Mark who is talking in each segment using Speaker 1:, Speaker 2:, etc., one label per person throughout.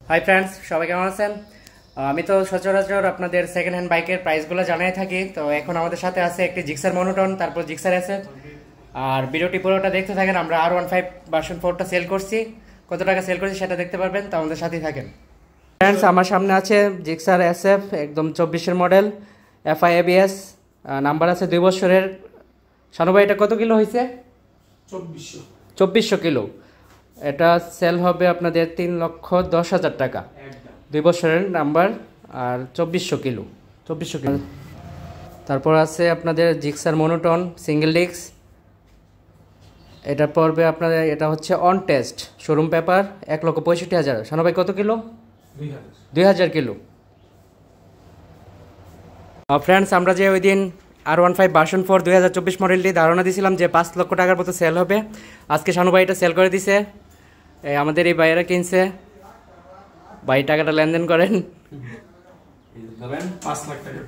Speaker 1: Hi friends, সবাই কেমন আছেন? আমি তো সচরাচর আপনাদের সেকেন্ড হ্যান্ড বাইকের প্রাইসগুলো জানাই থাকি। তো এখন আমাদের সাথে আছে একটি জিক্সার মনোটন, তারপর জিক্সার এসএফ। আর ভিডিওটি পুরোটা দেখতে থাকেন। আমরা R15 ভার্সন 4টা সেল করছি, কত টাকা সেল করছি সেটা দেখতে পারবেন, তো আমাদের সাথেই থাকেন। ফ্রেন্ডস, আমার সামনে আছে জিক্সার এসএফ, একদম 24-এর মডেল, FI ABS, নাম্বার আছে 2 বছরের। শানু ভাই, এটা কত কিলো হয়েছে? 2400 কিলো। এটা সেল হবে আপনাদের 3,10,000 টাকা, 2 বছরের নাম্বার আর 2400 কিলো। তারপর আছে আপনাদের জিক্সার মনোটন সিঙ্গেল ডিস্ক, এটা পড়বে আপনাদের, এটা হচ্ছে on test showroom paper, 1,65,000। Shanu ভাই, কত কিলো? 2000 কিলো। ফ্রেন্ডস, আমরা যে ওই দিন R15 ভার্সন 4 2024 মডেলটি ধারণা দিয়েছিলাম যে 5 লক্ষ টাকার মতো সেল হবে, আজকে শানু ভাই এটা সেল করে দিছে। আমাদের এই ভাইয়েরা কিনছে। ভাই, টাকাটা লেনদেন করেন।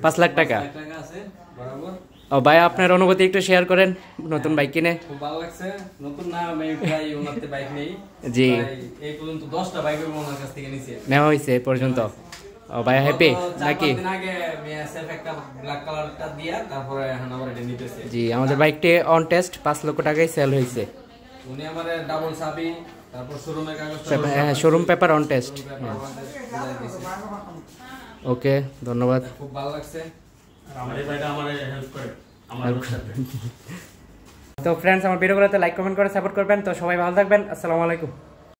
Speaker 1: 5 লাখ টাকা। ও ভাই, আপনার অনুভূতি একটু শেয়ার করেন নতুন বাইক কিনে।
Speaker 2: খুব ভালো লাগছে। নতুন না, আমি প্রায় ওনাতে বাইক নেই।
Speaker 1: জি,
Speaker 2: এই পর্যন্ত 10টা বাইক ওনার কাছ থেকে নিয়েছি,
Speaker 1: নেওয়া হয়েছে এই পর্যন্ত। ও ভাই, হ্যাপি নাকি?
Speaker 2: দিন আগে আমি সেলফ একটা ব্ল্যাক কালারটা দিয়া তারপরে হানাবার এটা নিতেছি।
Speaker 1: জি, আমাদের বাইকটি অন টেস্ট 5 লক্ষ টাকায় সেল হয়েছে।
Speaker 2: উনি আমারে ডাবল চাবি, তারপর শোরুমের কাগজ,
Speaker 1: হ্যাঁ, শোরুম পেপার অন টেস্ট। ওকে, ধন্যবাদ।
Speaker 2: খুব ভালো লাগছে।
Speaker 1: তো ফ্রেন্ডস, আমার ভিডিওগুলোতে লাইক কমেন্ট করে সাপোর্ট করবেন। তো সবাই ভালো থাকবেন। আসসালামু আলাইকুম।